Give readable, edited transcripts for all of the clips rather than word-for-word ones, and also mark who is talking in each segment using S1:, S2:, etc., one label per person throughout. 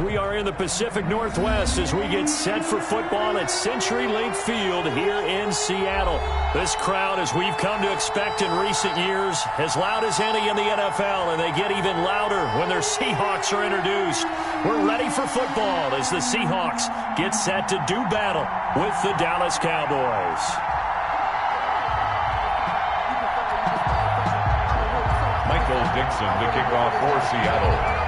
S1: We are in the Pacific Northwest as we get set for football at CenturyLink Field here in Seattle. This crowd, as we've come to expect in recent years, as loud as any in the NFL, and they get even louder when their Seahawks are introduced. We're ready for football as the Seahawks get set to do battle with the Dallas Cowboys.
S2: Michael Dixon to kick off for Seattle.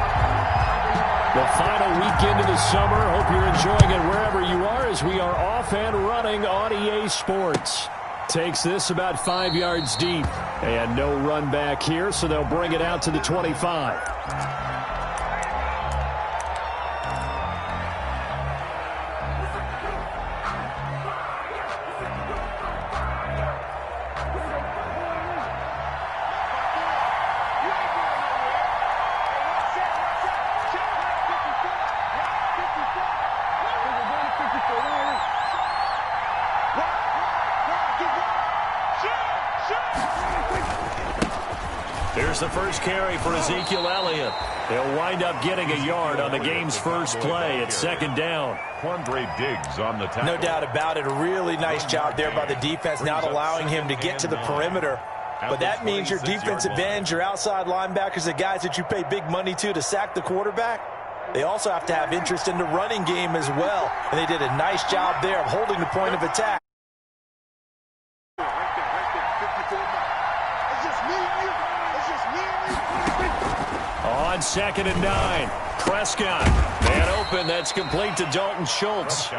S1: The final weekend of the summer. Hope you're enjoying it wherever you are as we are off and running on EA Sports. Takes this about 5 yards deep. And no run back here, so they'll bring it out to the 25. Here's the first carry for Ezekiel Elliott. He'll wind up getting a yard on the game's first play at second down.
S2: Quandre Diggs on the tackle.
S3: No doubt about it. A really nice job there by the defense, not allowing him to get to the perimeter. But that means your defensive ends, your outside linebackers, the guys that you pay big money to sack the quarterback, they also have to have interest in the running game as well. And they did a nice job there of holding the point of attack.
S1: On 2nd and 9, Prescott. Man open, that's complete to Dalton Schultz.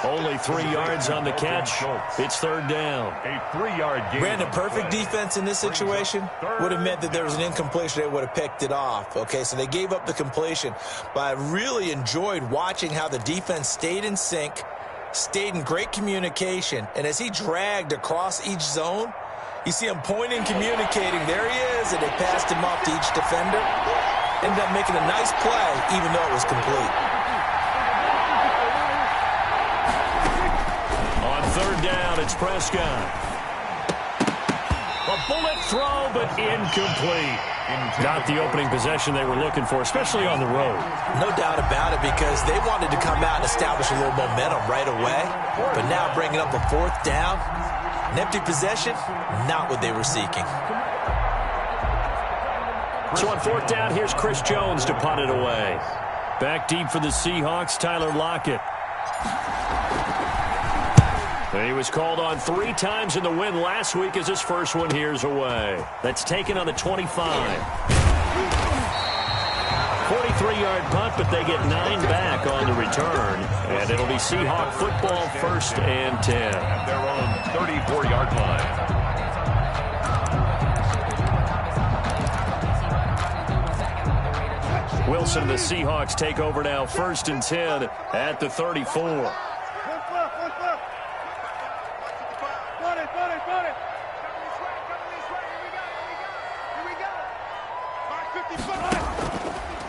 S1: Only 3 yards on the catch. It's third down.
S2: A 3-yard gain.
S3: Brandon, perfect defense in this situation would have meant that there was an incompletion. They would have picked it off. Okay, so they gave up the completion. But I really enjoyed watching how the defense stayed in sync, stayed in great communication, and as he dragged across each zone, you see him pointing, communicating. There he is, and they passed him off to each defender. Ended up making a nice play, even though it was complete.
S1: On third down, it's Prescott. A bullet throw, but incomplete. Not the opening possession they were looking for, especially on the road.
S3: No doubt about it, because they wanted to come out and establish a little momentum right away. But now bringing up a fourth down, an empty possession, not what they were seeking.
S1: So on fourth down, here's Chris Jones to punt it away. Back deep for the Seahawks, Tyler Lockett. And he was called on 3 times in the win last week as his first one here's away. That's taken on the 25. 43-yard punt, but they get 9 back on the return. And it'll be Seahawk football, 1st and 10.
S2: At their own 34-yard line.
S1: Wilson and the Seahawks take over now, 1st and 10 at the 34.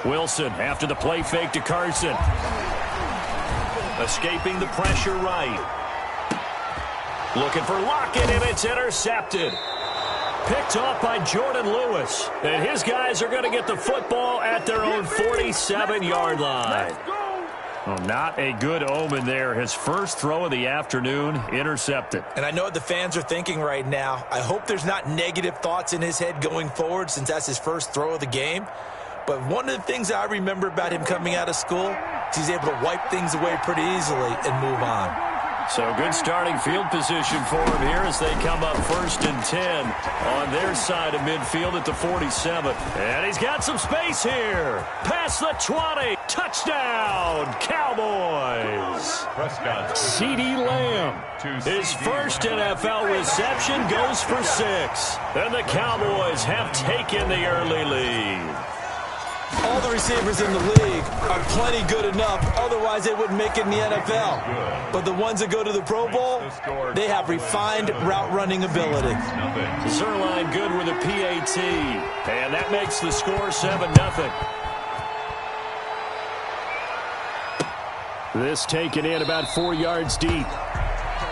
S1: Wilson after the play fake to Carson. Escaping the pressure right. Looking for Lockett, and it's intercepted. Picked off by Jordan Lewis. And his guys are going to get the football at their own 47-yard line. Well, not a good omen there. His first throw of the afternoon intercepted.
S3: And I know what the fans are thinking right now. I hope there's not negative thoughts in his head going forward, since that's his first throw of the game. But one of the things I remember about him coming out of school is he's able to wipe things away pretty easily and move on.
S1: So good starting field position for him here as they come up 1st and 10 on their side of midfield at the 47. And he's got some space here. Past the 20. Touchdown, Cowboys.
S2: Prescott.
S1: CeeDee Lamb. His first NFL reception goes for 6. And the Cowboys have taken the early lead.
S3: All the receivers in the league are plenty good enough, otherwise they wouldn't make it in the NFL. But the ones that go to the Pro Bowl, they have refined route running ability.
S1: Zerline good with a PAT, and that makes the score 7-0. This taken in about 4 yards deep.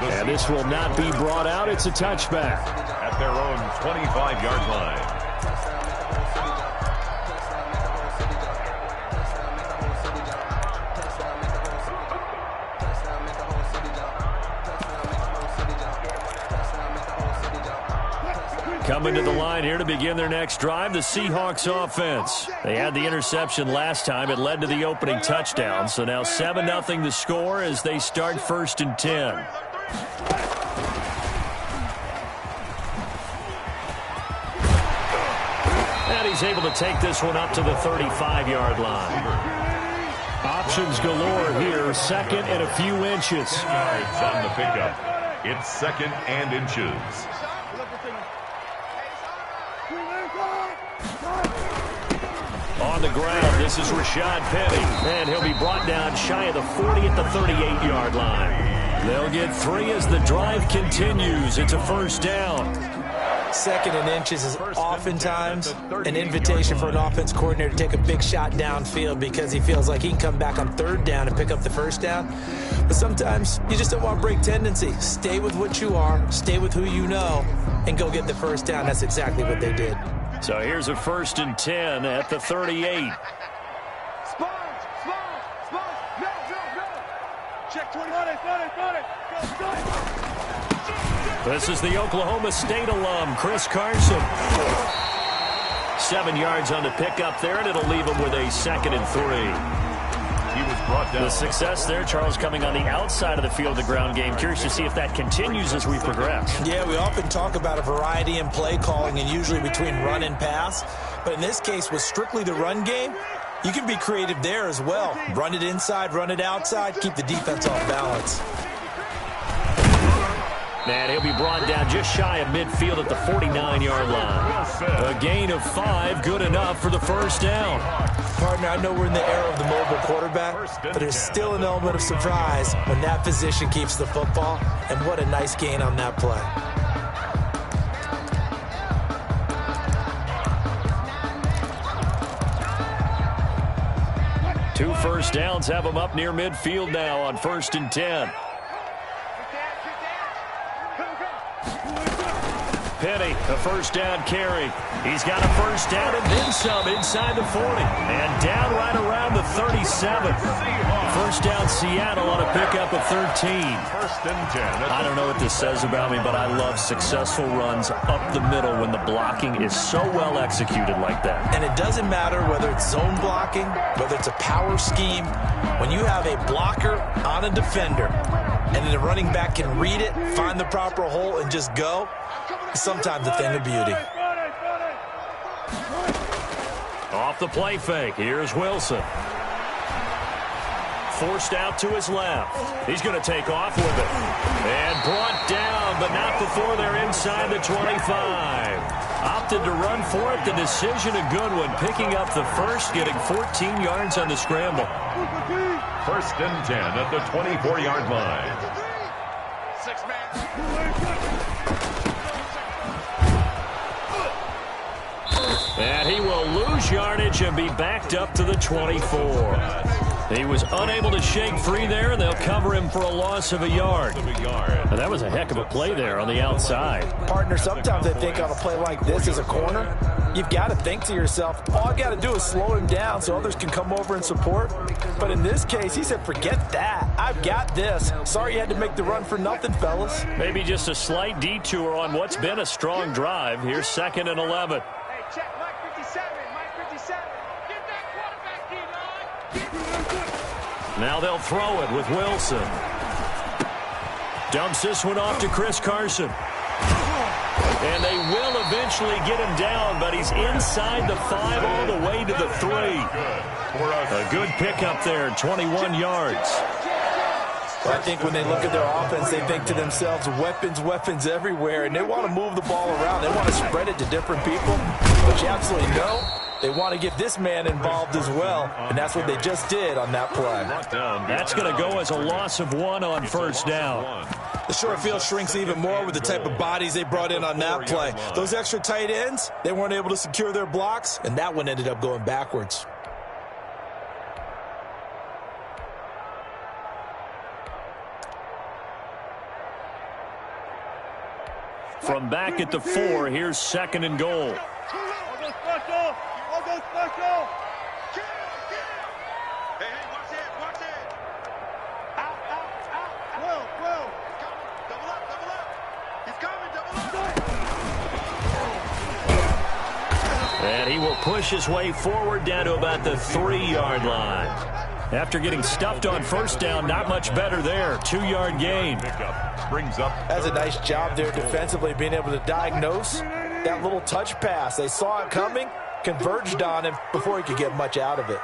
S1: And this will not be brought out. It's a touchback.
S2: At their own 25-yard line.
S1: Coming to the line here to begin their next drive, the Seahawks offense. They had the interception last time. It led to the opening touchdown. So now 7-0 the score as they start 1st and 10. And he's able to take this one up to the 35-yard line. Options galore here, 2nd and a few inches.
S2: Yards on the pickup. It's 2nd and inches.
S1: On the ground, this is Rashad Penny. And he'll be brought down shy of the 40 at the 38-yard line. They'll get 3 as the drive continues. It's a 1st down.
S3: 2nd and inches is oftentimes an invitation for an offense coordinator to take a big shot downfield because he feels like he can come back on 3rd down and pick up the 1st down. But sometimes you just don't want to break tendency. Stay with what you are, stay with who you know, and go get the 1st down. That's exactly what they did.
S1: So here's a 1st and 10 at the 38.
S4: Check 20. Go.
S1: This is the Oklahoma State alum, Chris Carson. 7 yards on the pickup there, and it'll leave him with a 2nd and 3.
S2: He was brought down.
S1: The success there, Charles, coming on the outside of the field, the ground game. Curious to see if that continues as we progress.
S3: Yeah, we often talk about a variety in play calling and usually between run and pass. But in this case, with strictly the run game, you can be creative there as well. Run it inside, run it outside, keep the defense off balance.
S1: And he'll be brought down just shy of midfield at the 49-yard line. A gain of 5, good enough for the 1st down.
S3: Partner, I know we're in the era of the mobile quarterback, but there's still an element of surprise when that position keeps the football, and what a nice gain on that play.
S1: Two 1st downs have them up near midfield now on 1st and 10. Penny, a 1st down carry. He's got a 1st down and then some inside the 40. And down right around the 37. 1st down Seattle on a pickup of 13.
S2: 1st and 10.
S1: I don't know what this says about me, but I love successful runs up the middle when the blocking is so well executed like that.
S3: And it doesn't matter whether it's zone blocking, whether it's a power scheme. When you have a blocker on a defender, and then the running back can read it, find the proper hole, and just go, sometimes a thing of beauty.
S1: Off the play fake, here's Wilson. Forced out to his left. He's going to take off with it. And brought down, but not before they're inside the 25. Opted to run for it. The decision a good one. Picking up the 1st, getting 14 yards on the scramble.
S2: 1st and 10 at the 24-yard line.
S4: 6-man.
S1: And he will lose yardage and be backed up to the 24. He was unable to shake free there, and they'll cover him for a loss of a yard. And that was a heck of a play there on the outside.
S3: Partner, sometimes I think on a play like this as a corner, you've got to think to yourself, all I got to do is slow him down so others can come over and support. But in this case, he said, forget that. I've got this. Sorry you had to make the run for nothing, fellas.
S1: Maybe just a slight detour on what's been a strong drive. Here's 2nd and 11.
S4: Check, Mike 57, Mike 57. Get that quarterback, D-line.
S1: Now they'll throw it with Wilson. Dumps this one off to Chris Carson. And they will eventually get him down, but he's inside the 5 all the way to the 3. A good pickup there, 21 yards.
S3: Well, I think when they look at their offense, they think to themselves, weapons, weapons everywhere, and they want to move the ball around. They want to spread it to different people. But you absolutely know they want to get this man involved as well, and that's what they just did on that play.
S1: That's going to go as a loss of 1 on 1st down.
S3: The short field shrinks even more with the type of bodies they brought in on that play. Those extra tight ends, they weren't able to secure their blocks, and that one ended up going backwards.
S1: From back at the 4, here's 2nd and goal. And he will push his way forward down to about the 3-yard line. After getting stuffed on first down, not much better there. 2-yard gain.
S3: That's a nice job there defensively, being able to diagnose that little touch pass. They saw it coming, converged on him before he could get much out of it.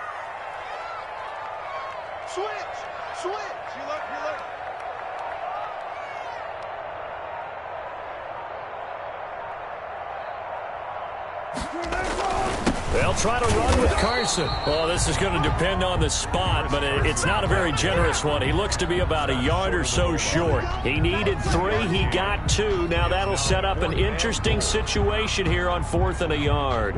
S4: Switch. You look.
S1: They'll try to run with Carson. Well, this is going to depend on the spot, but it's not a very generous one. He looks to be about a yard or so short. He needed 3. He got 2. Now that'll set up an interesting situation here on 4th and a yard.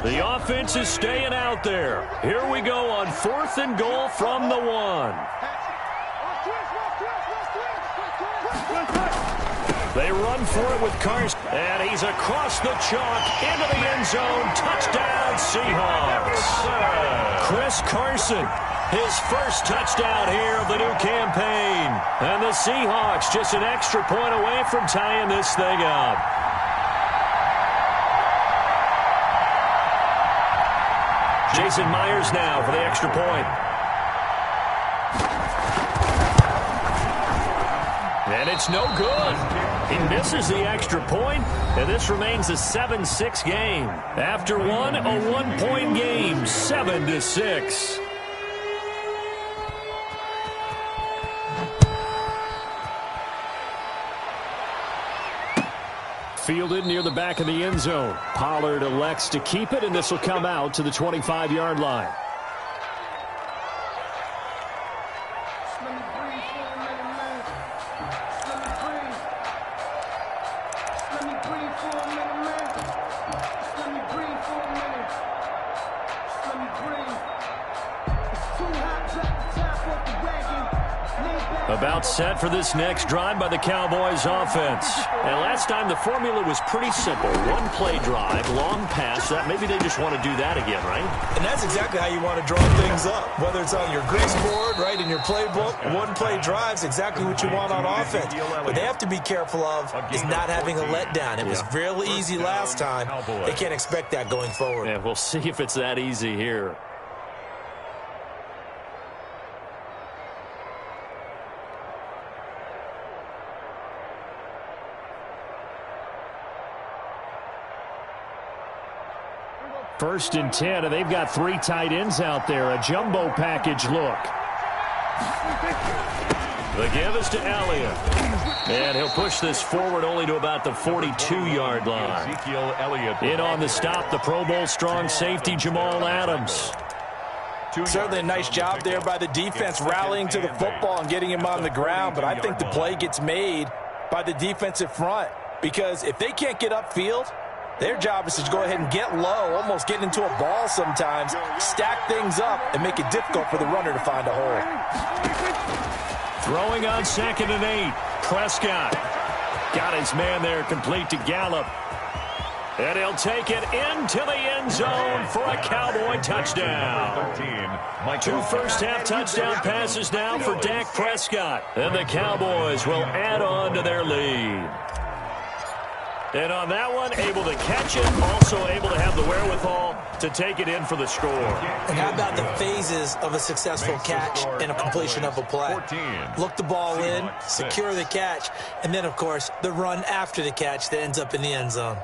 S1: The offense is staying out there. Here we go on 4th and goal from the 1. They run for it with Carson, and he's across the chalk into the end zone. Touchdown, Seahawks. Chris Carson, his first touchdown here of the new campaign. And the Seahawks just an extra point away from tying this thing up. Jason Myers now for the extra point. And it's no good. He misses the extra point, and this remains a 7-6 game. After one, a 1-point game, 7-6. Fielded near the back of the end zone. Pollard elects to keep it, and this will come out to the 25-yard line. About set for this next drive by the Cowboys offense. And last time the formula was pretty simple. 1-play drive, long pass. That maybe they just want to do that again, right? And that's exactly how you want to draw things up. Whether it's on your grace board, right, in your playbook, 1-play drive's exactly what you want on offense. What they have to be careful of is not having a letdown. It was really easy last time. They can't expect that going forward. Yeah, we'll see if it's that easy here. First and 10, and they've got 3 tight ends out there. A jumbo package look. The give is to Elliott. And he'll push this forward only to about the 42-yard line.
S2: Ezekiel Elliott.
S1: In on the stop, the Pro Bowl strong safety, Jamal Adams.
S3: Certainly a nice job there by the defense rallying to the football and getting him on the ground, but I think the play gets made by the defensive front, because if they can't get upfield, their job is to go ahead and get low, almost get into a ball sometimes, stack things up, and make it difficult for the runner to find a hole.
S1: Throwing on 2nd and 8. Prescott got his man there complete to Gallup. And he'll take it into the end zone for a Cowboy touchdown. 2 first-half touchdown passes now for Dak Prescott. And the Cowboys will add on to their lead. And on that one, able to catch it, also able to have the wherewithal to take it in for the score.
S3: And how about the phases of a successful catch and a completion of a play? Look the ball in, secure the catch, and then, of course, the run after the catch that ends up in the end zone.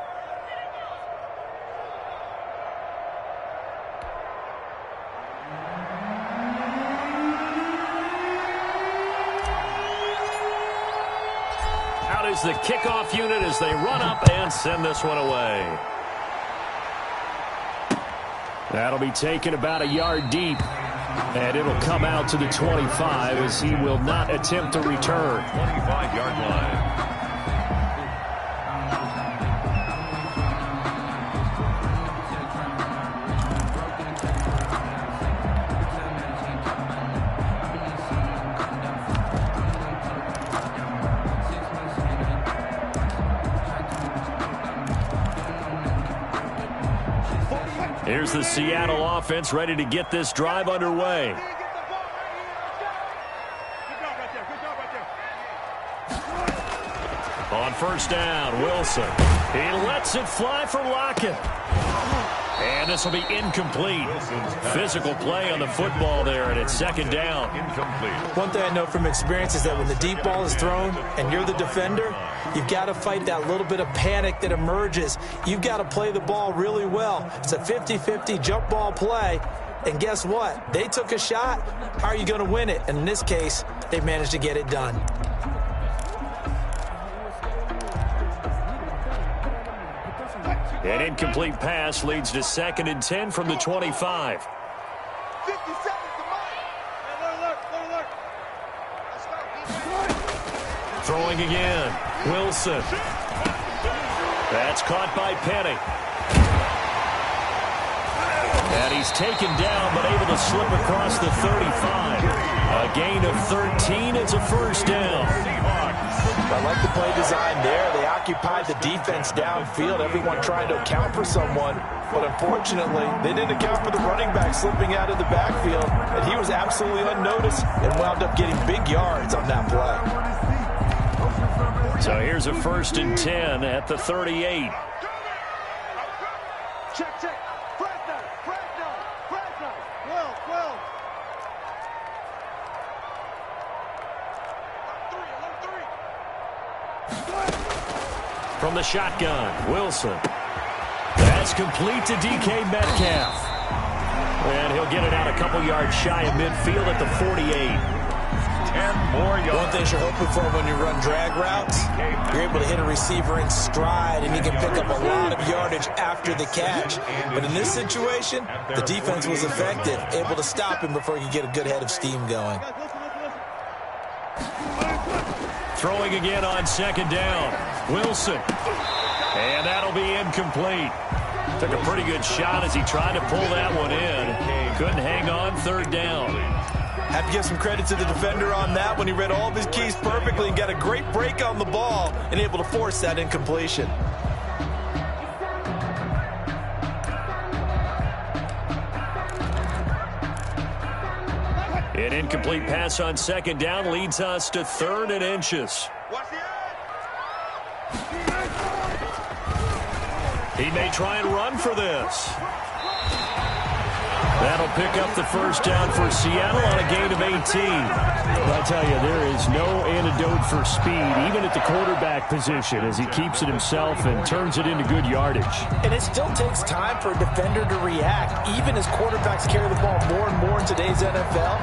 S1: Is the kickoff unit as they run up and send this one away. That'll be taken about a yard deep, and it'll come out to the 25 as he will not attempt to return.
S2: 25-yard line.
S1: Here's the Seattle offense ready to get this drive underway. On first down, Wilson. He lets it fly for Lockett. And this will be incomplete. Physical play on the football there, and it's second down.
S2: Incomplete.
S3: One thing I know from experience is that when the deep ball is thrown and you're the defender, you've got to fight that little bit of panic that emerges. You've got to play the ball really well. It's a 50-50 jump ball play. And guess what? They took a shot. How are you going to win it? And in this case, they managed to get it done.
S1: An incomplete pass leads to 2nd and 10 from the 25.
S4: 50 seconds to mine. Alert.
S1: Throwing again. Wilson. That's caught by Penny. And he's taken down, but able to slip across the 35. A gain of 13. It's a first down.
S3: I like the play design there. They occupied the defense downfield, everyone trying to account for someone. But unfortunately, they didn't account for the running back slipping out of the backfield. And he was absolutely unnoticed and wound up getting big yards on that play.
S1: So here's a 1st and 10 at the 38.
S4: Check. Fresno. Well.
S1: From the shotgun, Wilson. That's complete to DK Metcalf. And he'll get it out a couple yards shy of midfield at the 48.
S2: 10 more yards.
S3: One thing you're hoping for when you run drag routes, you're able to hit a receiver in stride, and you can pick up a lot of yardage after the catch. But in this situation, the defense was effective, able to stop him before he could get a good head of steam going.
S1: Throwing again on 2nd down. Wilson. And that'll be incomplete. Took a pretty good shot as he tried to pull that one in. Couldn't hang on 3rd down.
S3: Have to give some credit to the defender on that when he read all of his keys perfectly and got a great break on the ball and able to force that incompletion.
S1: An incomplete pass on 2nd down leads us to 3rd and inches.
S4: Watch the
S1: He may try and run for this. That'll pick up the first down for Seattle on a gain of 18.
S5: I tell you, there is no antidote for speed, even at the quarterback position, as he keeps it himself and turns it into good yardage.
S3: And it still takes time for a defender to react. Even as quarterbacks carry the ball more and more in today's NFL,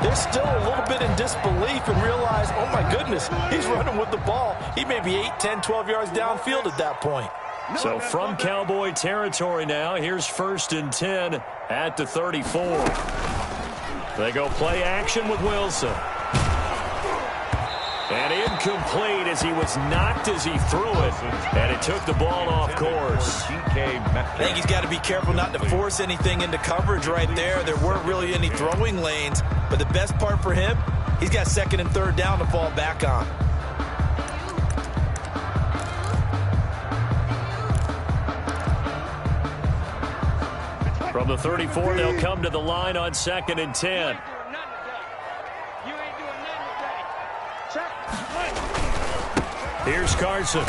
S3: they're still a little bit in disbelief and realize, oh my goodness, he's running with the ball. He may be 8, 10, 12 yards downfield at that point.
S1: So from Cowboy territory now, here's 1st and 10 at the 34. They go play action with Wilson. And incomplete as he was knocked as he threw it. And it took the ball off course.
S3: I think he's got to be careful not to force anything into coverage right there. There weren't really any throwing lanes. But the best part for him, he's got 2nd and 3rd down to fall back on.
S1: From the 34, they'll come to the line on 2nd and 10. Here's Carson.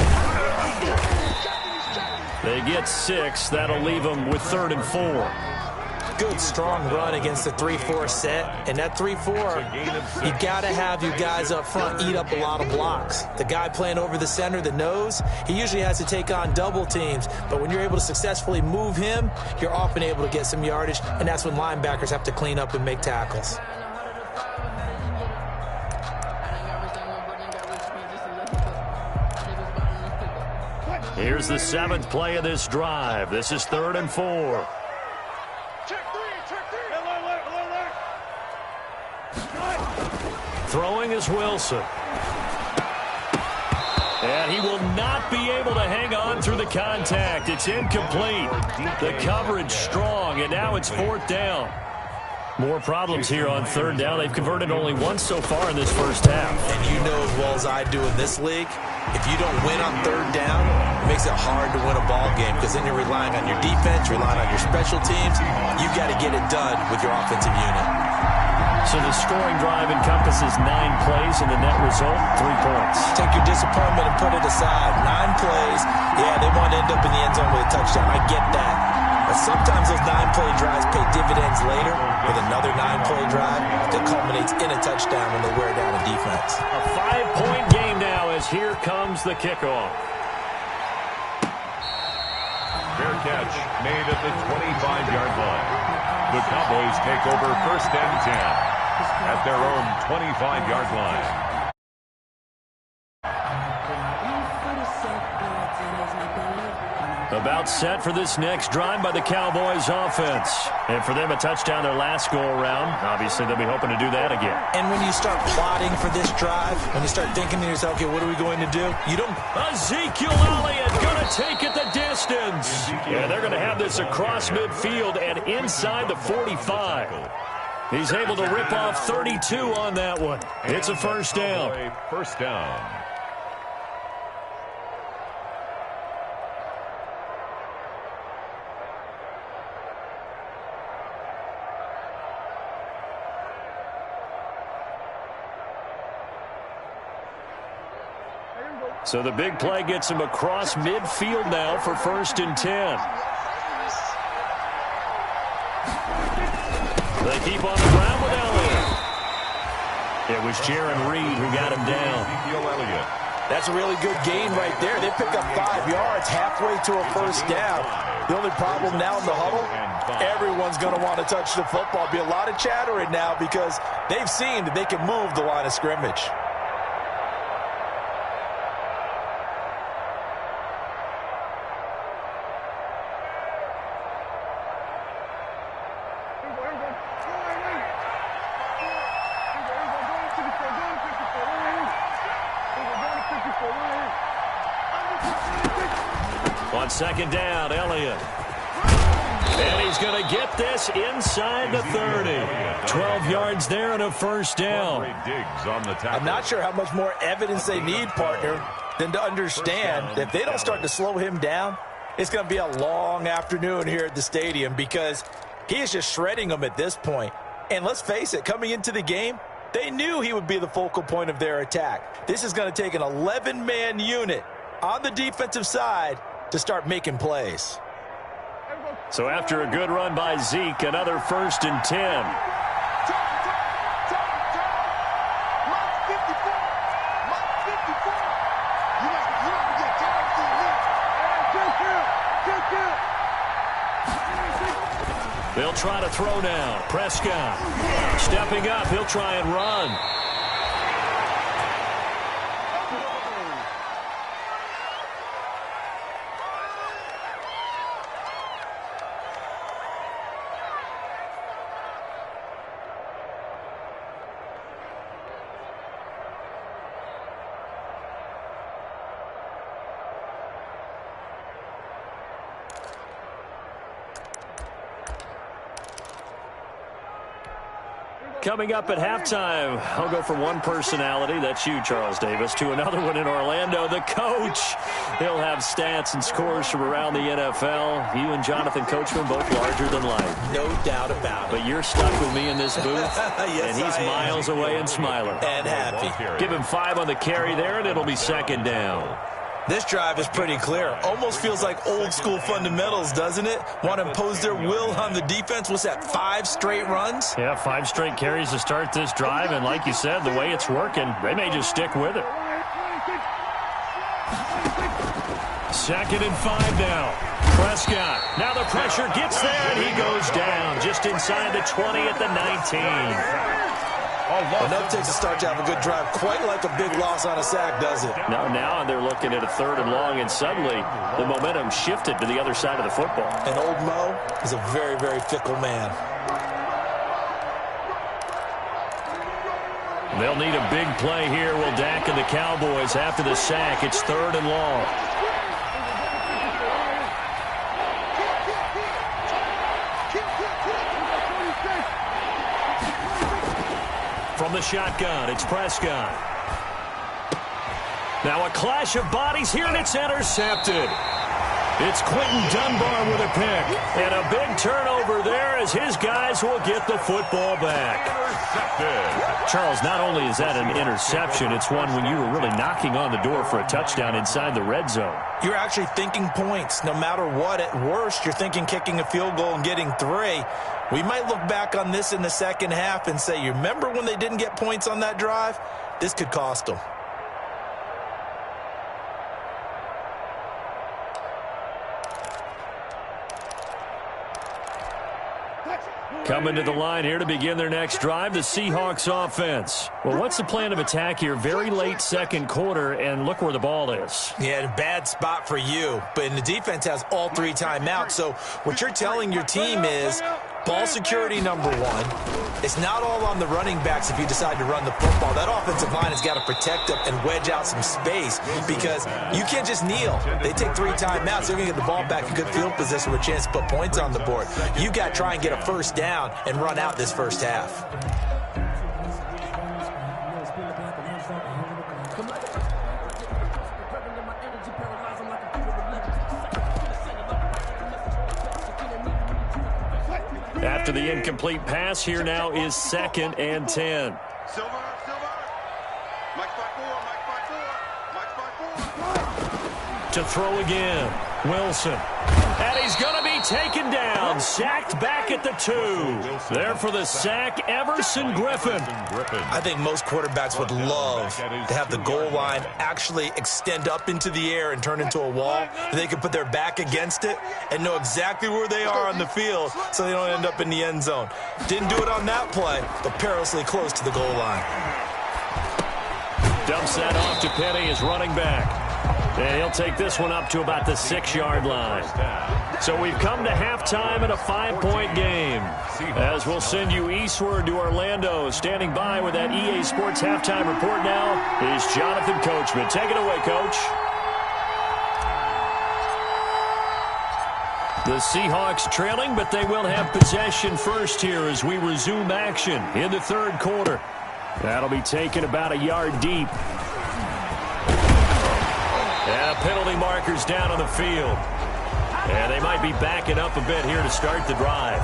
S1: They get 6. That'll leave them with 3rd and 4.
S3: Good, strong run against the 3-4 set. And that 3-4, you got to have you guys up front eat up a lot of blocks. The guy playing over the center, the nose, he usually has to take on double teams. But when you're able to successfully move him, you're often able to get some yardage. And that's when linebackers have to clean up and make tackles.
S1: Here's the 7th play of this drive. This is 3rd and 4. Throwing is Wilson. And he will not be able to hang on through the contact. It's incomplete. The coverage strong, and now it's 4th down. More problems here on third down. They've converted only once so far in this first half.
S3: And you know as well as I do in this league, if you don't win on third down, it makes it hard to win a ball game because then you're relying on your defense, relying on your special teams. You've got to get it done with your offensive unit.
S1: So the scoring drive encompasses 9 plays, and the net result, 3 points.
S3: Take your disappointment and put it aside. 9 plays. Yeah, they want to end up in the end zone with a touchdown. I get that. But sometimes those 9-play drives pay dividends later with another 9-play drive that culminates in a touchdown when they wear down a defense.
S1: A 5-point game now as here comes the kickoff.
S2: Fair catch made at the 25-yard line. The Cowboys take over first and 10 at their own 25-yard line.
S1: About set for this next drive by the Cowboys offense. And for them, a touchdown their last go-around. Obviously, they'll be hoping to do that again.
S3: And when you start plotting for this drive, when you start thinking to yourself, okay, what are we going to do? You don't...
S1: Ezekiel Elliott going to take it the distance. Yeah, they're going to have this across midfield and inside the 45. He's able to rip off 32 on that one. It's a first down.
S2: First down.
S1: So the big play gets him across midfield now for first and 10. They keep on the ground with Elliott. It was Jaron Reed who got him down.
S3: That's a really good gain right there. They pick up 5 yards halfway to a first down. The only problem now in the huddle, everyone's going to want to touch the football. Be a lot of chattering now because they've seen that they can move the line of scrimmage.
S1: On second down, Elliott. And he's going to get this inside the 30. 12 yards there and a first down.
S3: I'm not sure how much more evidence they need, partner, than to understand that if they don't start to slow him down, it's going to be a long afternoon here at the stadium because he is just shredding them at this point. And let's face it, coming into the game, they knew he would be the focal point of their attack. This is going to take an 11-man unit on the defensive side to start making plays.
S1: So after a good run by Zeke, another first and 10. They'll try to throw now. Prescott stepping up. He'll try and run. Coming up at halftime, I'll go from one personality, that's you, Charles Davis, to another one in Orlando, the coach. He'll have stats and scores from around the NFL. You and Jonathan Coachman both larger than life.
S3: No doubt about it.
S1: But you're stuck with me in this booth,
S3: yes,
S1: and he's miles away and smiling.
S3: And happy.
S1: Give him 5 on the carry there, and it'll be second down.
S3: This drive is pretty clear. Almost feels like old school fundamentals, doesn't it? Want to impose their will on the defense. What's that, 5 straight runs?
S1: Yeah, 5 straight carries to start this drive. And like you said, the way it's working, they may just stick with it. Second and 5 now. Prescott. Now the pressure gets there, and he goes down just inside the 20 at the 19.
S3: Enough takes a start to have a good drive. Quite like a big loss on a sack, does it?
S1: Now they're looking at a 3rd and long, and suddenly the momentum shifted to the other side of the football.
S3: And old Mo is a very, very fickle man.
S1: They'll need a big play here, will Dak and the Cowboys after the sack. It's 3rd and long. From the shotgun, it's Prescott. Now a clash of bodies here, and it's intercepted. It's Quentin Dunbar with a pick. And a big turnover there as his guys will get the football back. Charles, not only is that an interception, it's one when you were really knocking on the door for a touchdown inside the red zone.
S3: You're actually thinking points. No matter what, at worst, you're thinking kicking a field goal and getting 3. We might look back on this in the second half and say, you remember when they didn't get points on that drive? This could cost them.
S1: Coming to the line here to begin their next drive, the Seahawks offense. Well, what's the plan of attack here? Very late second quarter, and look where the ball is.
S3: Yeah, bad spot for you. But the defense has all 3 timeouts. So what you're telling your team is ball security number 1. It's not all on the running backs if you decide to run the football. That offensive line has got to protect them and wedge out some space because you can't just kneel. They take 3 timeouts. They're going to get the ball back in good field position with a chance to put points on the board. You got to try and get a first down and run out this first half.
S1: After the incomplete pass, here now is 2nd and 10.
S4: Silver. Mike 5-4, Mike 5-4.
S1: To throw again, Wilson. And he's going to be taken down, sacked back at the 2. There for the sack, Everson Griffin.
S3: I think most quarterbacks would love to have the goal line actually extend up into the air and turn into a wall. They can put their back against it and know exactly where they are on the field so they don't end up in the end zone. Didn't do it on that play, but perilously close to the goal line.
S1: Dumps that off to Penny as running back. And he'll take this one up to about the 6-yard line. So we've come to halftime in a 5-point game. As we'll send you eastward to Orlando. Standing by with that EA Sports halftime report now is Jonathan Coachman. Take it away, Coach. The Seahawks trailing, but they will have possession first here as we resume action in the 3rd quarter. That'll be taken about a yard deep. And penalty markers down on the field. And they might be backing up a bit here to start the drive.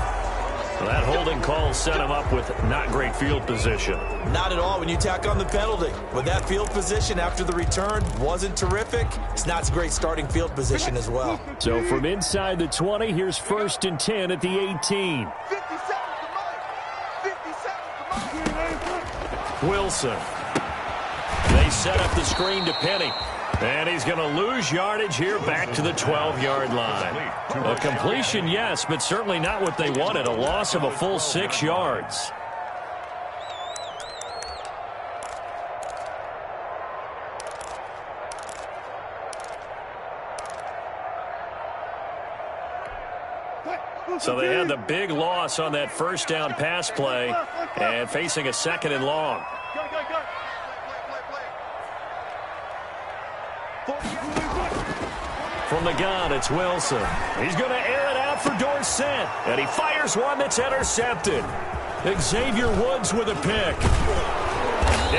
S1: Well, that holding call set them up with not great field position.
S3: Not at all when you tack on the penalty. With that field position after the return wasn't terrific, it's not a great starting field position as well.
S1: So from inside the 20, here's 1st and 10 at the 18.
S4: 57
S1: Wilson. They set up the screen to Penny. And he's going to lose yardage here back to the 12-yard line. A completion, yes, but certainly not what they wanted. A loss of a full 6 yards. So they had the big loss on that first down pass play and facing a 2nd and long. From the gun, it's Wilson. He's going to air it out for Dorsett. And he fires one that's intercepted. Xavier Woods with a pick.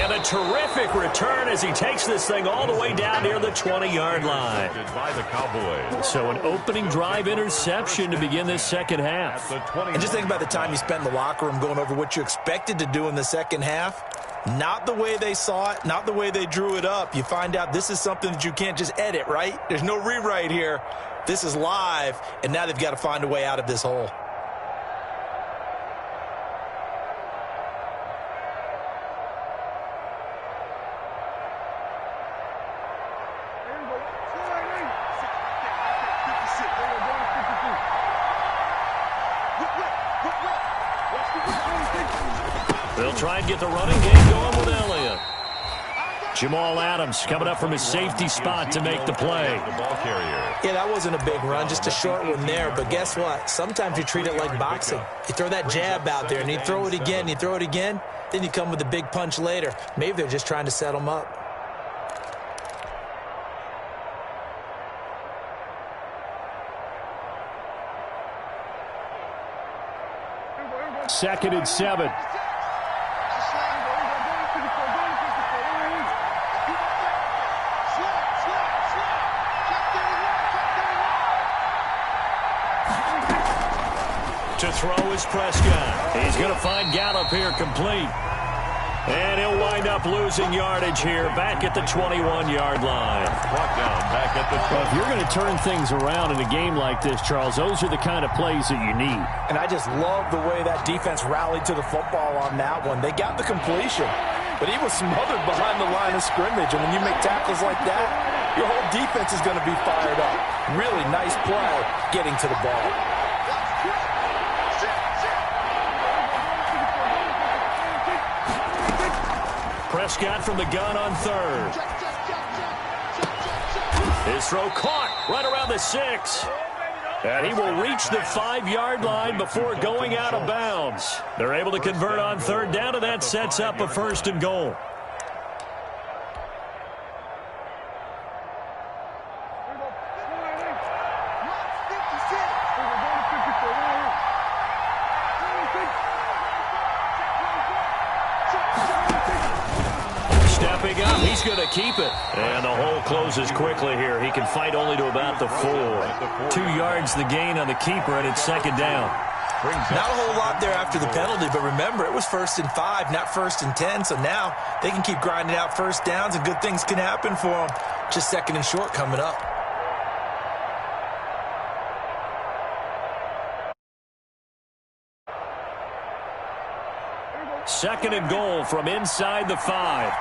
S1: And a terrific return as he takes this thing all the way down near the 20-yard line.
S2: By the Cowboys.
S1: So an opening drive interception to begin this second half.
S3: And just think about the time you spent in the locker room going over what you expected to do in the second half. Not the way they saw it, not the way they drew it up. You find out this is something that you can't just edit, right? There's no rewrite here. This is live, and now they've got to find a way out of this hole.
S1: They'll try and get the running game going with Elliott. Jamal Adams coming up from his safety spot to make the play.
S3: Yeah, that wasn't a big run, just a short one there. But guess what? Sometimes you treat it like boxing. You throw that jab out there, and you throw it again, you throw it again, then you come with a big punch later. Maybe they're just trying to set them up.
S5: Second and 7.
S1: To throw is Prescott. He's going to find Gallup here complete. And he'll wind up losing yardage here back at the 21-yard line.
S2: Brought down back at the 20.
S5: Well, if you're going to turn things around in a game like this, Charles, those are the kind of plays that you need.
S3: And I just love the way that defense rallied to the football on that one. They got the completion, but he was smothered behind the line of scrimmage. And when you make tackles like that, your whole defense is going to be fired up. Really nice play getting to the ball.
S1: Prescott from the gun on third. His throw caught right around the 6. And he will reach the 5-yard line before going out of bounds. They're able to convert on third down, and that sets up a 1st and goal. Stepping up, he's going to keep it. And the hole closes quickly here. He can fight only to about the 4. 2 yards the gain on the keeper, and it's 2nd down.
S3: Not a whole lot there after the penalty, but remember, it was 1st and 5, not 1st and 10. So now they can keep grinding out 1st downs, and good things can happen for them. Just 2nd and short coming up.
S1: Second and goal from inside the 5.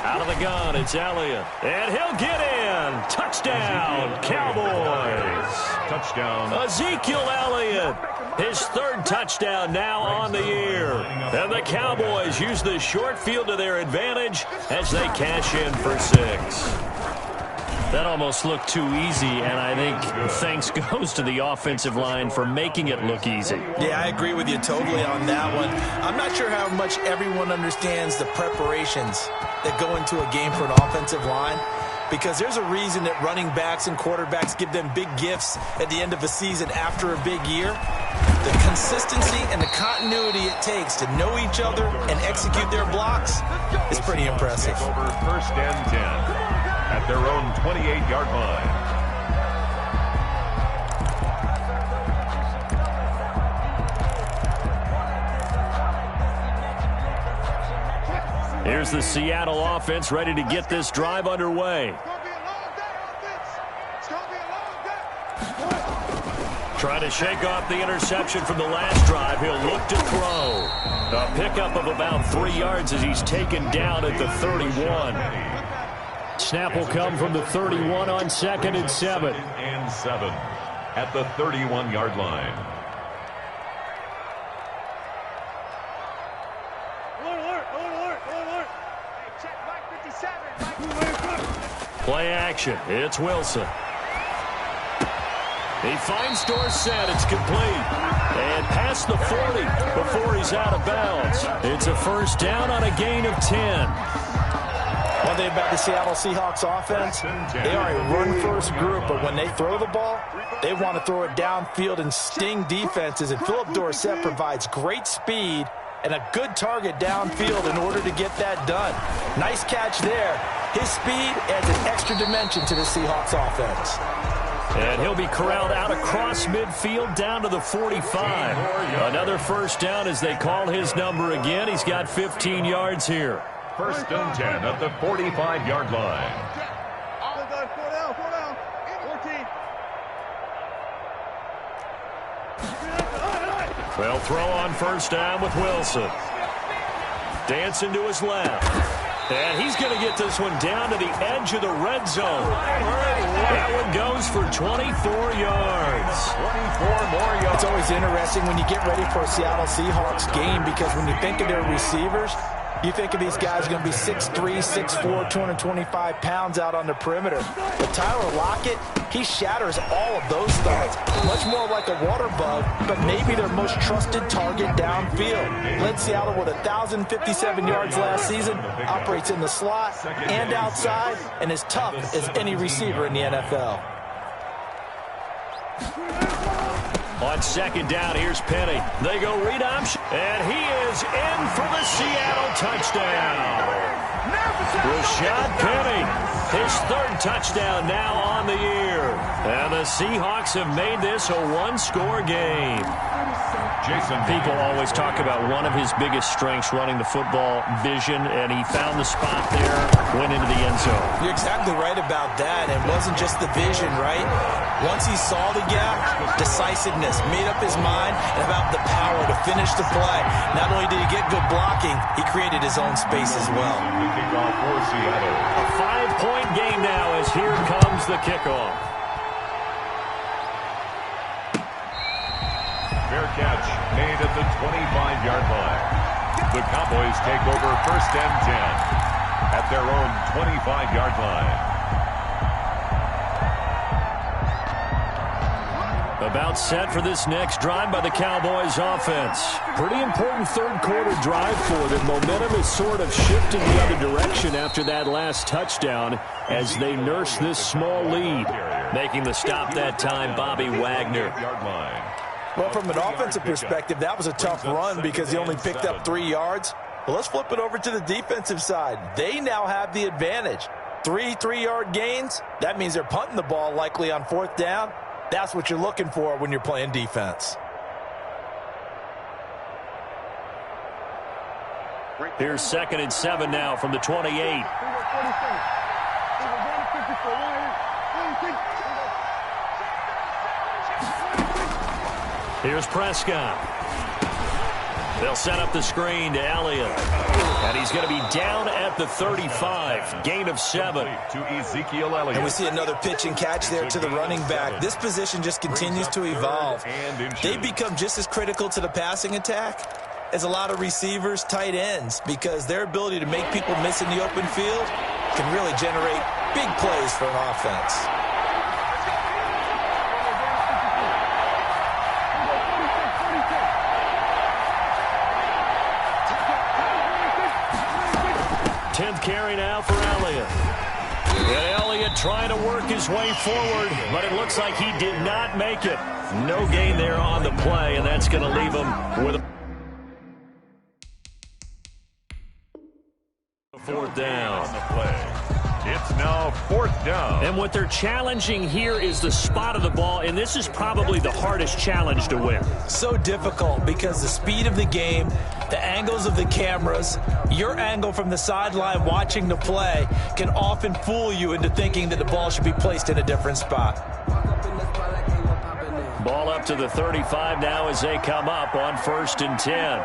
S1: Out of the gun, it's Elliott. And he'll get in. Touchdown, Cowboys.
S2: Touchdown.
S1: Ezekiel Elliott. His 3rd touchdown now on the year. And the Cowboys use the short field to their advantage as they cash in for 6. That almost looked too easy, and I think thanks goes to the offensive line for making it look easy.
S3: Yeah, I agree with you totally on that one. I'm not sure how much everyone understands the preparations that go into a game for an offensive line, because there's a reason that running backs and quarterbacks give them big gifts at the end of a season after a big year. The consistency and the continuity it takes to know each other and execute their blocks is pretty impressive.
S2: Take over 1st and 10 at their own 28-yard line.
S1: Here's the Seattle offense ready to get this drive underway. Trying to shake off the interception from the last drive. He'll look to throw. A pickup of about 3 yards as he's taken down at the 31. Snap will come from the 31 on 2nd and 7.
S2: 2nd and 7 at the 31-yard line.
S1: Play action. It's Wilson. He finds Dorsett. It's complete. And past the 40 before he's out of bounds. It's a 1st down on a gain of 10.
S3: One thing about the Seattle Seahawks offense, they are a run-first group, but when they throw the ball, they want to throw it downfield and sting defenses, and Philip Dorsett provides great speed and a good target downfield in order to get that done. Nice catch there. His speed adds an extra dimension to the Seahawks offense.
S1: And he'll be corralled out across midfield down to the 45. Another 1st down as they call his number again. He's got 15 yards here.
S2: 1st and 10 at the 45-yard line.
S1: Well, throw on 1st down with Wilson. Dancing to his left. And he's going to get this one down to the edge of the red zone. That one goes for 24 yards.
S2: 24 more yards.
S3: It's always interesting when you get ready for a Seattle Seahawks game, because when you think of their receivers, you think of these guys going to be 6'3", 6'4", 225 pounds out on the perimeter. But Tyler Lockett, he shatters all of those thoughts. Much more like a water bug, but maybe their most trusted target downfield. Led Seattle with 1,057 yards last season, operates in the slot and outside, and is tough as any receiver in the NFL.
S1: On 2nd down, here's Penny. They go read option. And he is in for the Seattle touchdown. Rashad Penny, his third touchdown now on the year. And the Seahawks have made this a one-score game. People always talk about one of his biggest strengths, running the football, vision, and he found the spot there, went into the end zone.
S3: You're exactly right about that. It wasn't just the vision, right? Once he saw the gap, decisiveness, made up his mind, and about the power to finish the play. Not only did he get good blocking, he created his own space as well.
S2: The kickoff for Seattle.
S1: A 5-point game now as here comes the kickoff.
S2: Fair catch made at the 25-yard line. The Cowboys take over first and 10 at their own 25-yard line.
S1: About set for this next drive by the Cowboys offense.
S5: Pretty important third-quarter drive for them. Momentum is sort of shifting the other direction after that last touchdown as they nurse this small lead.
S1: Making the stop that time, Bobby Wagner.
S3: Well, from an offensive perspective, that was a tough run because he only picked up 3 yards. Well, let's flip it over to the defensive side. They now have the advantage. 3 3-yard gains. That means they're punting the ball likely on 4th down. That's what you're looking for when you're playing defense.
S1: Here's 2nd and 7 now from the 28. Here's Prescott. They'll set up the screen to Elliott. And he's going to be down at the 35. Gain of 7.
S2: To Ezekiel Elliott.
S3: And we see another pitch and catch there to the running back. This position just continues to evolve. They become just as critical to the passing attack as a lot of receivers, tight ends, because their ability to make people miss in the open field can really generate big plays for an offense.
S1: Carry now for Elliott. And Elliott trying to work his way forward, but it looks like he did not make it. No gain there on the play, and that's going to leave him with a 4th down.
S2: On the play. It's now 4th down.
S1: And what they're challenging here is the spot of the ball, and this is probably the hardest challenge to win.
S3: So difficult because the speed of the game, the angles of the cameras, your angle from the sideline watching the play can often fool you into thinking that the ball should be placed in a different spot.
S1: Ball up to the 35 now as they come up on 1st and 10.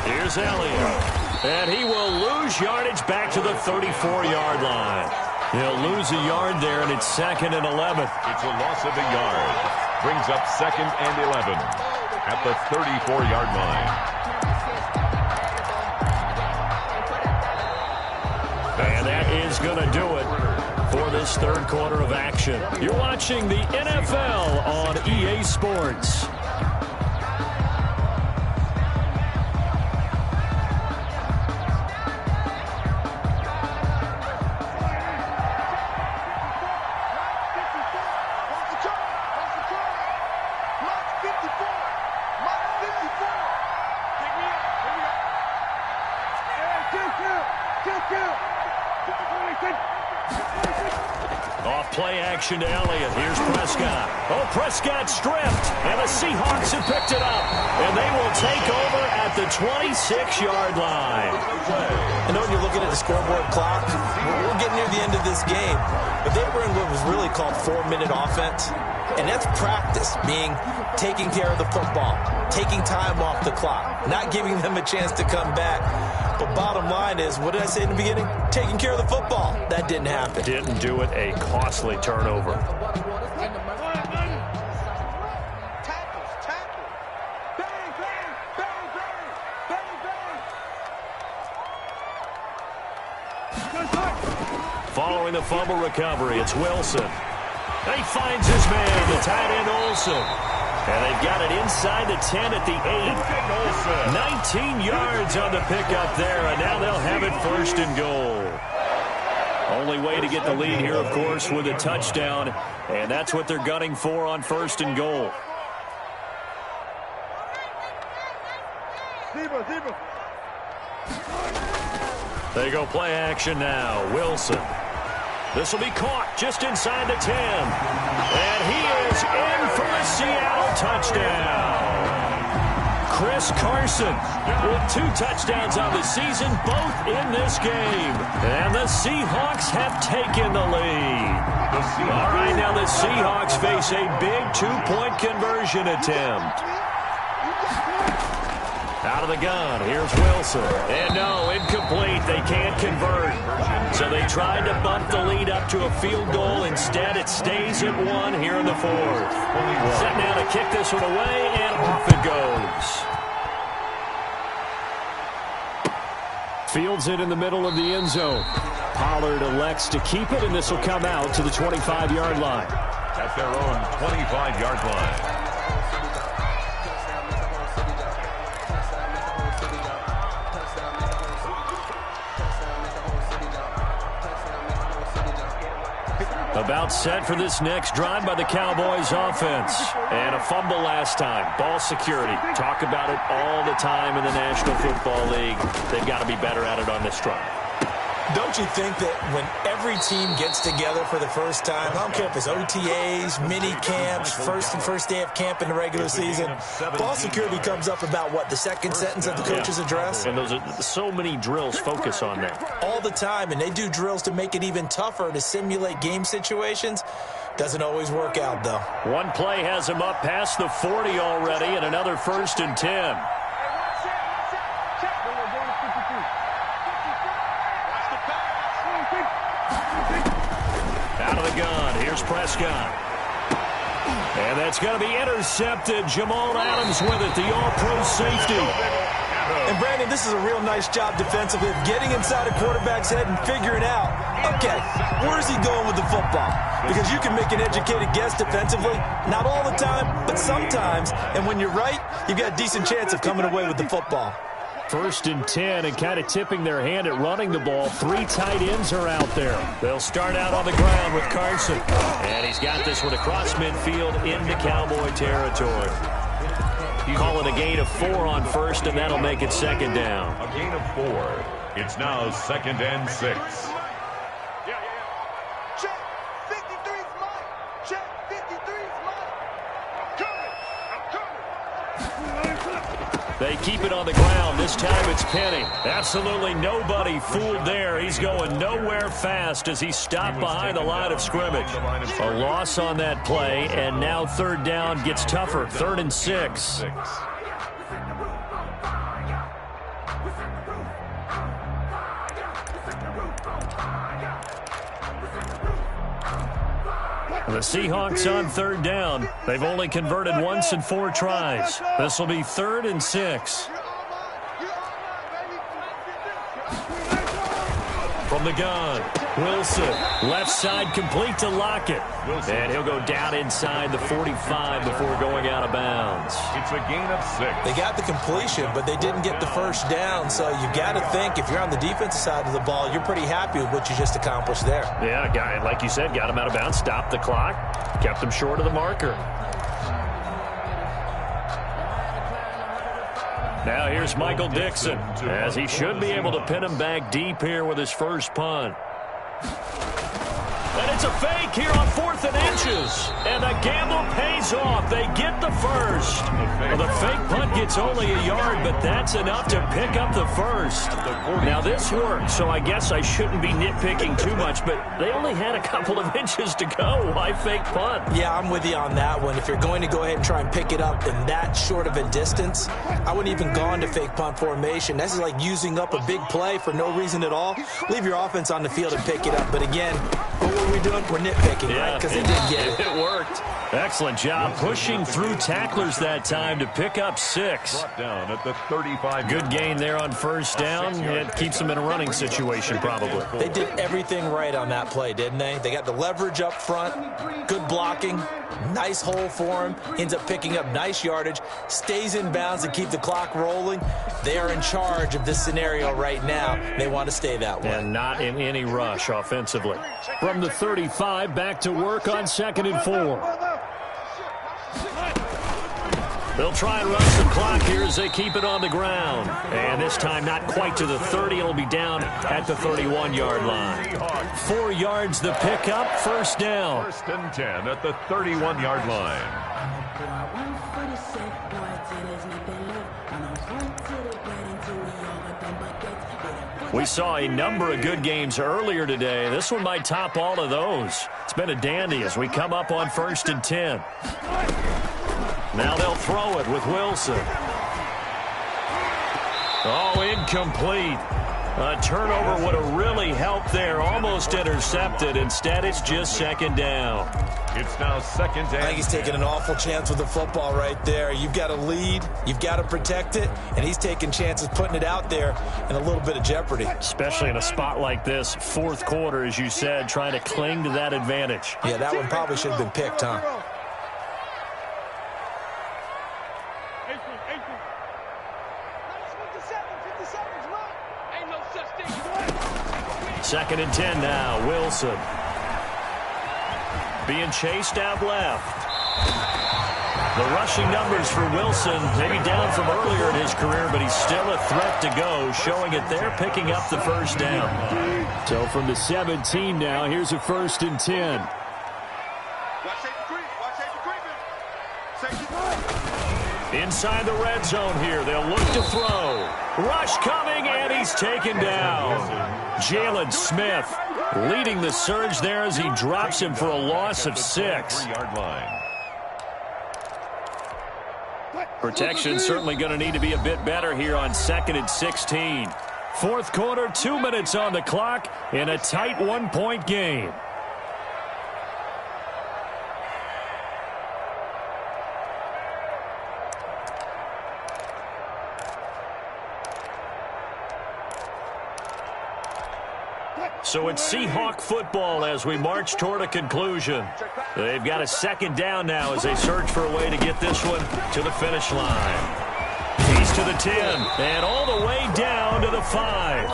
S1: Here's Elliott. And he will lose yardage back to the 34-yard line. He'll lose a yard there, and it's 2nd and 11.
S2: It's a loss of a yard. Brings up 2nd and 11 at the 34-yard line.
S1: And that is going to do it for this 3rd quarter of action. You're watching the NFL on EA Sports. Off play action to Elliott. Here's Prescott. Oh, Prescott stripped. And the Seahawks have picked it up. And they will take over at the 26-yard line.
S3: I know when you're looking at the scoreboard clock, we're getting near the end of this game. But they were in what was really called 4-minute offense. And that's practice, meaning taking care of the football, taking time off the clock, not giving them a chance to come back. But bottom line is, what did I say in the beginning? Taking care of the football. That didn't happen.
S1: Didn't do it. A costly turnover. Following the fumble recovery, it's Wilson. He finds his man, the tight end Olsen. And they've got it inside the 10 at the 8. 19 yards on the pickup there, and now they'll have it 1st and goal. Only way to get the lead here, of course, with a touchdown, and that's what they're gunning for on 1st and goal. They go play action now. Wilson. This will be caught just inside the 10. And he is in for the Seattle touchdown. Chris Carson with 2 touchdowns on the season, both in this game. And the Seahawks have taken the lead. All right, now the Seahawks face a big 2-point conversion attempt. Out of the gun, here's Wilson. And no, incomplete. They can't convert. So they tried to bump the lead up to a field goal. Instead, it stays at 1 here in the 4th. Set now to kick this one away, and off it goes. Fields it in the middle of the end zone. Pollard elects to keep it, and this will come out to the 25-yard line.
S2: At their own 25-yard line.
S1: About set for this next drive by the Cowboys offense. And a fumble last time. Ball security. Talk about it all the time in the National Football League. They've got to be better at it on this drive.
S3: Don't you think that when every team gets together for the first time, I don't care if it's OTAs, mini camps, first day of camp in the regular season, ball security comes up about what, the second sentence of the coach's address?
S1: And those are so many drills focus on that.
S3: All the time, and they do drills to make it even tougher to simulate game situations. Doesn't always work out, though.
S1: One play has him up past the 40 already, and another 1st and 10. Out of the gun, here's Prescott. And that's going to be intercepted. Jamal Adams with it, the all-pro safety.
S3: And, Brandon, this is a real nice job defensively of getting inside a quarterback's head and figuring out, okay, where's he going with the football? Because you can make an educated guess defensively, not all the time, but sometimes. And when you're right, you've got a decent chance of coming away with the football.
S1: 1st and 10, and kind of tipping their hand at running the ball. 3 tight ends are out there. They'll start out on the ground with Carson. And he's got this one across midfield into Cowboy territory. Call it a gain of 4 on 1st, and that'll make it 2nd down.
S2: A gain of 4. It's now 2nd and 6.
S4: Check. 53's mine. Check. 53's mine. I'm coming.
S1: They keep it on the ground. This time it's Penny. Absolutely nobody fooled there. He's going nowhere fast as he stopped behind the line of scrimmage. A loss on that play, and now 3rd down gets tougher. 3rd and 6. The Seahawks on 3rd down. They've only converted once in 4 tries. This will be 3rd and 6. From the gun, Wilson, left side complete to Lockett. And he'll go down inside the 45 before going out of bounds.
S2: It's a gain of 6.
S3: They got the completion, but they didn't get the 1st down. So you got to think, if you're on the defensive side of the ball, you're pretty happy with what you just accomplished there.
S1: Yeah, guy, like you said, got him out of bounds, stopped the clock, kept him short of the marker. Now here's Michael Dixon, as he should be able to pin him back deep here with his first punt. And it's a fake here on 4th and inches. And the gamble pays off. They get the 1st. Well, the fake punt gets only a yard, but that's enough to pick up the 1st. Now, this worked, so I guess I shouldn't be nitpicking too much, but they only had a couple of inches to go. Why fake punt?
S3: Yeah, I'm with you on that one. If you're going to go ahead and try and pick it up in that short of a distance, I wouldn't even gone to fake punt formation. This is like using up a big play for no reason at all. Leave your offense on the field and pick it up. But again, what what we're doing? We're nitpicking, right? Because they did get it.
S1: It worked. Excellent job pushing through tacklers that time to pick up 6.
S2: Brought down at the 35.
S1: Good gain there on first down. It keeps them in a running situation probably.
S3: They did everything right on that play, didn't they? They got the leverage up front, good blocking, nice hole for him, ends up picking up nice yardage, stays in bounds to keep the clock rolling. They are in charge of this scenario right now. They want to stay that way.
S1: And not in any rush offensively. From the 35, back to work on 2nd and 4. They'll try and run some clock here as they keep it on the ground. And this time not quite to the 30. It'll be down at the 31-yard line. 4 yards the pickup, first down.
S2: 1st and 10 at the 31-yard line.
S1: We saw a number of good games earlier today. This one might top all of those. It's been a dandy as we come up on 1st and 10. Now they'll throw it with Wilson. Oh, incomplete. A turnover would have really helped there. Almost intercepted. Instead, it's just 2nd down.
S2: It's now 2nd and 10.
S3: I think he's taking an awful chance with the football right there. You've got to lead. You've got to protect it. And he's taking chances putting it out there in a little bit of jeopardy.
S1: Especially in a spot like this, 4th quarter, as you said, trying to cling to that advantage.
S3: Yeah, that one probably should have been picked, huh?
S1: Second and 10 now, Wilson. Being chased out left. The rushing numbers for Wilson, maybe down from earlier in his career, but he's still a threat to go, showing it there, picking up the first down.
S5: So from the 17 now, here's a 1st and 10.
S4: Watch safety creep. Watch safety creeping.
S1: Inside the red zone here, they'll look to throw. Rush coming, and he's taken down. Jalen Smith leading the surge there as he drops him for a loss of 6.
S2: 3-yard line.
S1: Protection certainly going to need to be a bit better here on 2nd and 16. 4th quarter, 2 minutes on the clock in a tight 1-point game. So it's Seahawk football as we march toward a conclusion. They've got a 2nd down now as they search for a way to get this one to the finish line. He's to the 10 and all the way down to the 5.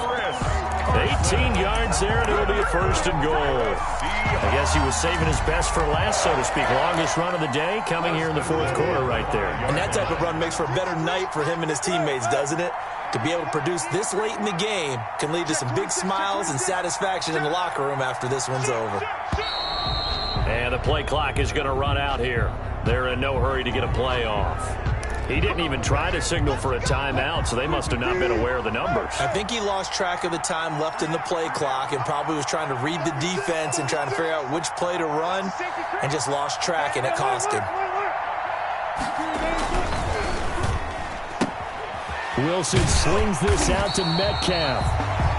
S1: 18 yards there, and it'll be a 1st and goal. I guess he was saving his best for last, so to speak. Longest run of the day coming here in the 4th quarter right there.
S3: And that type of run makes for a better night for him and his teammates, doesn't it? To be able to produce this late in the game can lead to some big smiles and satisfaction in the locker room after this one's over.
S1: And the play clock is going to run out here. They're in no hurry to get a play off. He didn't even try to signal for a timeout, so they must have not been aware of the numbers.
S3: I think he lost track of the time left in the play clock and probably was trying to read the defense and trying to figure out which play to run and just lost track, and it cost him.
S5: Wilson slings this out to Metcalf.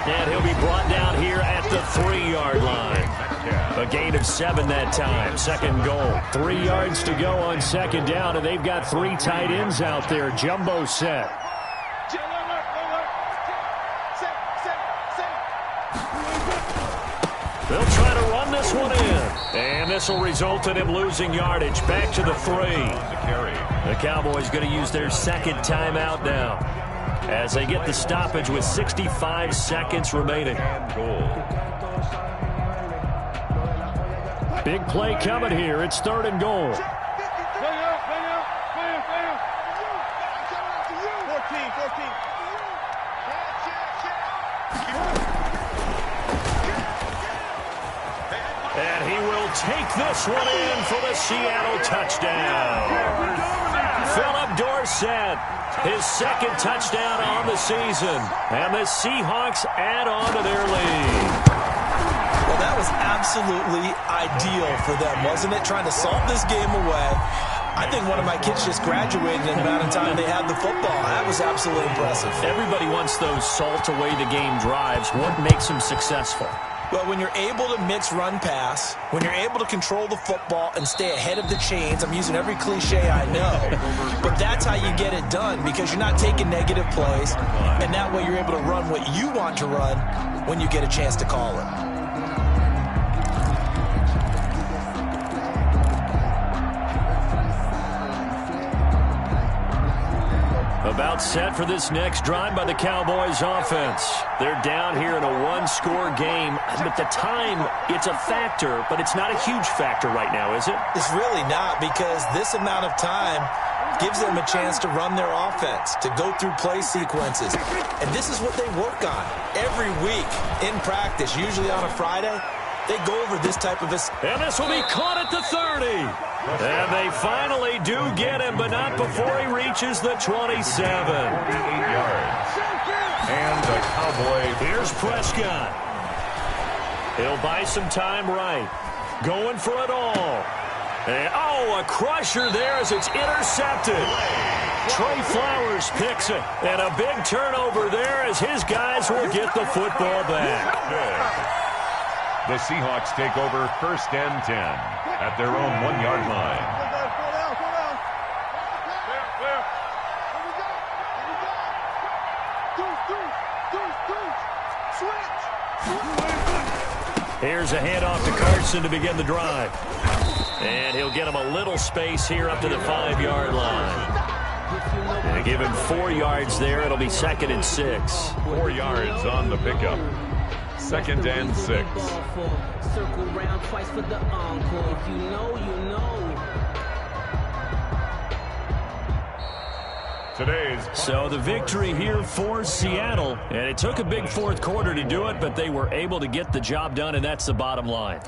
S1: And he'll be brought down here at the 3-yard line. A gain of 7 that time. 2nd goal.
S5: 3 yards to go on 2nd down, and they've got 3 tight ends out there. Jumbo set.
S1: They'll try to run this one in. And this will result in him losing yardage. Back to the 3. The Cowboys going to use their 2nd timeout now, as they get the stoppage with 65 seconds remaining.
S5: Big play coming here. It's 3rd and goal.
S4: 14.
S1: And he will take this one in for the Seattle touchdown. Philip Dorsett, his 2nd touchdown on the season. And the Seahawks add on to their lead.
S3: Well, that was absolutely ideal for them, wasn't it? Trying to salt this game away. I think one of my kids just graduated in the amount of time they had the football. That was absolutely impressive.
S1: Everybody wants those salt away the game drives. What makes them successful?
S3: Well, when you're able to mix run-pass, when you're able to control the football and stay ahead of the chains, I'm using every cliche I know, but that's how you get it done because you're not taking negative plays, and that way you're able to run what you want to run when you get a chance to call it.
S1: About set for this next drive by the Cowboys offense. They're down here in a one-score game. At the time, it's a factor, but it's not a huge factor right now, is it?
S3: It's really not because this amount of time gives them a chance to run their offense, to go through play sequences. And this is what they work on every week in practice, usually on a Friday. They go over this type of
S1: and this will be caught at the 30. And they finally do get him, but not before he reaches the 27.
S2: 8 yards. And the Cowboys.
S1: Here's Prescott. He'll buy some time right. Going for it all. And, a crusher there as it's intercepted. Trey Flowers picks it. And a big turnover there as his guys will get the football back.
S2: The Seahawks take over 1st and 10 at their own 1-yard line.
S1: Here's a handoff to Carson to begin the drive. And he'll get him a little space here up to the 5-yard line. And give him 4 yards there. It'll be 2nd and 6.
S2: 4 yards on the pickup. 2nd and 6.
S6: Circle round twice for the encore. If you know, you know.
S1: So the victory here for Seattle, and it took a big 4th quarter to do it, but they were able to get the job done, and that's the bottom line.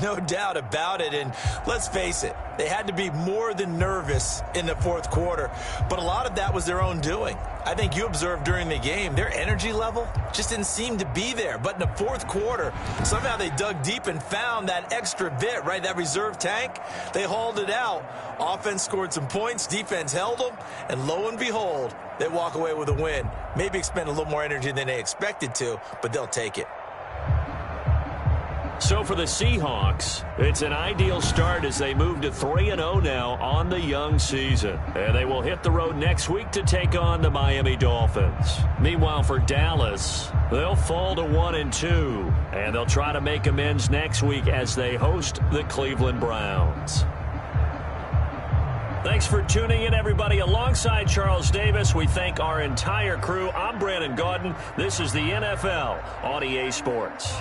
S3: No doubt about it, and let's face it, they had to be more than nervous in the 4th quarter, but a lot of that was their own doing. I think you observed during the game, their energy level just didn't seem to be there, but in the 4th quarter, somehow they dug deep and found that extra bit, right, that reserve tank. They hauled it out. Offense scored some points, defense held them, and lo and behold, they walk away with a win. Maybe expend a little more energy than they expected to, but they'll take it.
S1: So for the Seahawks, it's an ideal start as they move to 3-0 now on the young season. And they will hit the road next week to take on the Miami Dolphins. Meanwhile, for Dallas, they'll fall to 1-2. And they'll try to make amends next week as they host the Cleveland Browns. Thanks for tuning in, everybody. Alongside Charles Davis, we thank our entire crew. I'm Brandon Gaudin. This is the NFL on EA Sports.